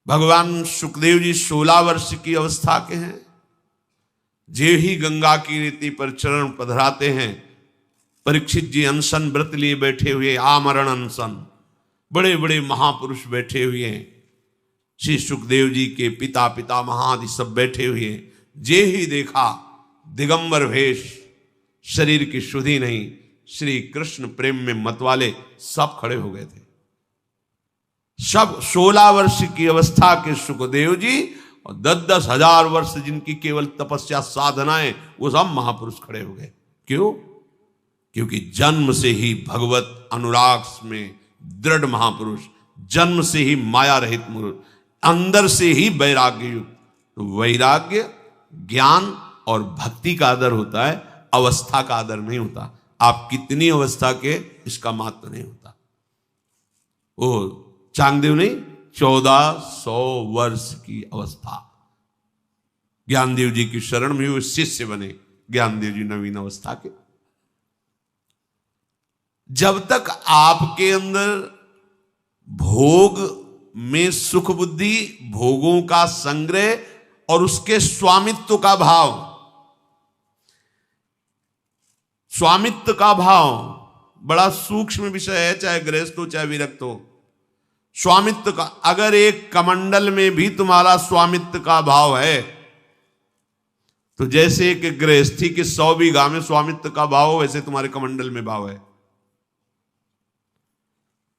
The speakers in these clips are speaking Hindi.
भगवान सुखदेव जी 16 वर्ष की अवस्था के हैं। जे ही गंगा की रीति पर चरण पधराते हैं, परीक्षित जी अनशन व्रत लिए बैठे हुए, आमरण अनशन, बड़े बड़े महापुरुष बैठे हुए हैं, श्री सुखदेव जी के पिता पितामह आदि सब बैठे हुए हैं। जे ही देखा दिगंबर वेश, शरीर की शुद्धि नहीं, श्री कृष्ण प्रेम में मतवाले सब खड़े हो गए थे। सब 16 वर्ष की अवस्था के सुखदेव जी और 10-10 हजार वर्ष जिनकी केवल तपस्या साधनाएं, वो सब महापुरुष खड़े हो गए। क्यों? क्योंकि जन्म से ही भगवत अनुराग में दृढ़ महापुरुष, जन्म से ही माया रहित पुरुष, अंदर से ही वैराग्य युक्त। तो वैराग्य, ज्ञान और भक्ति का आदर होता है, अवस्था का आदर नहीं होता। आप कितनी अवस्था के, इसका महत्व नहीं होता। वो चांगदेव नहीं, 1400 वर्ष की अवस्था, ज्ञानदेव जी की शरण में वो शिष्य बने। ज्ञानदेव जी नवीन अवस्था के। जब तक आपके अंदर भोग में सुख बुद्धि, भोगों का संग्रह और उसके स्वामित्व का भाव, स्वामित्व का भाव बड़ा सूक्ष्म विषय है, चाहे गृहस्थ हो चाहे विरक्त हो। स्वामित्व का, अगर एक कमंडल में भी तुम्हारा स्वामित्व का भाव है, तो जैसे एक गृहस्थी के 100 बीघा में स्वामित्व का भाव हो, वैसे तुम्हारे कमंडल में भाव है।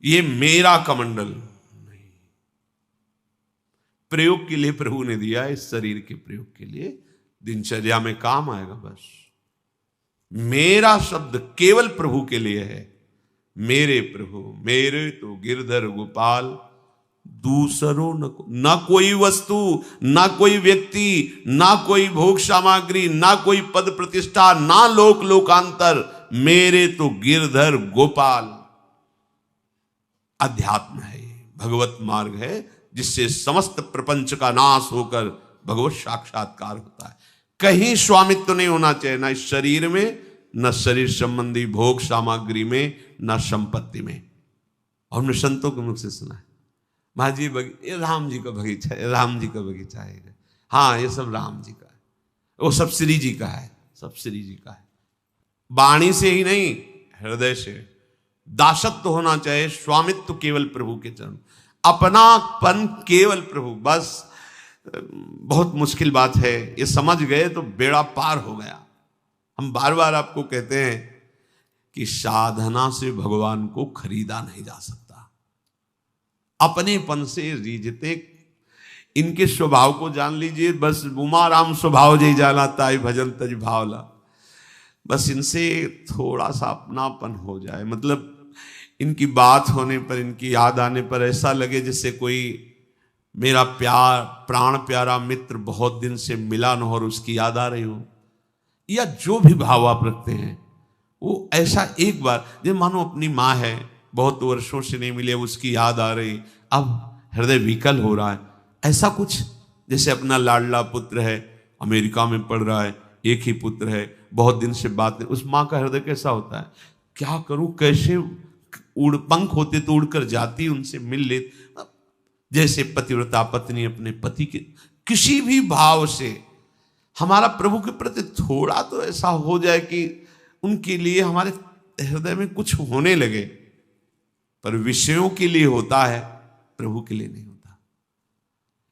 ये मेरा कमंडल नहीं, प्रयोग के लिए प्रभु ने दिया, इस शरीर के प्रयोग के लिए, दिनचर्या में काम आएगा। बस मेरा शब्द केवल प्रभु के लिए है। मेरे प्रभु, मेरे तो गिरधर गोपाल, दूसरों न कोई वस्तु, ना कोई व्यक्ति, ना कोई भोग सामग्री, ना कोई पद प्रतिष्ठा, ना लोक लोकांतर, मेरे तो गिरधर गोपाल। अध्यात्म है, भगवत मार्ग है, जिससे समस्त प्रपंच का नाश होकर भगवत साक्षात्कार होता है। कहीं स्वामित्व नहीं होना चाहिए, ना इस शरीर में, न शरीर संबंधी भोग सामग्री में, न संपत्ति में। और हमने संतों के मुख से सुना है, महाजी ये राम जी का बगीचा है, राम जी का बगीचा है। हाँ, ये सब राम जी का है, वो सब श्री जी का है, सब श्री जी का है। वाणी से ही नहीं, हृदय से दासत्व होना चाहिए, स्वामित्व केवल प्रभु के चरण, अपनापन केवल प्रभु। बस बहुत मुश्किल बात है, ये समझ गए तो बेड़ा पार हो गया। हम बार बार आपको कहते हैं कि साधना से भगवान को खरीदा नहीं जा सकता। अपनेपन से रीझते, इनके स्वभाव को जान लीजिए। बस उमा राम स्वभाव जय जाना ताई भजन तज भावला, बस इनसे थोड़ा सा अपनापन हो जाए, मतलब इनकी बात होने पर, इनकी याद आने पर ऐसा लगे जैसे कोई मेरा प्यार, प्राण प्यारा मित्र बहुत दिन से मिला न हो और उसकी याद आ रही हो, या जो भी भाव आप रखते हैं वो ऐसा एक बार, जब मानो अपनी माँ है, बहुत वर्षों से नहीं मिले, उसकी याद आ रही, अब हृदय विकल हो रहा है, ऐसा कुछ। जैसे अपना लाडला पुत्र है, अमेरिका में पढ़ रहा है, एक ही पुत्र है, बहुत दिन से बात नहीं, उस माँ का हृदय कैसा होता है? क्या करूं, कैसे उड़, पंख होते तो उड़कर जाती, उनसे मिल ले। जैसे पतिव्रता पत्नी अपने पति के, किसी भी भाव से हमारा प्रभु के प्रति थोड़ा तो ऐसा हो जाए कि उनके लिए हमारे हृदय में कुछ होने लगे। पर विषयों के लिए होता है, प्रभु के लिए नहीं होता।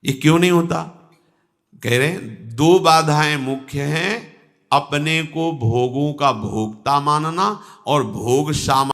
ये क्यों नहीं होता? कह रहे हैं 2 बाधाएं मुख्य हैं, अपने को भोगों का भोक्ता मानना और भोग सामग्री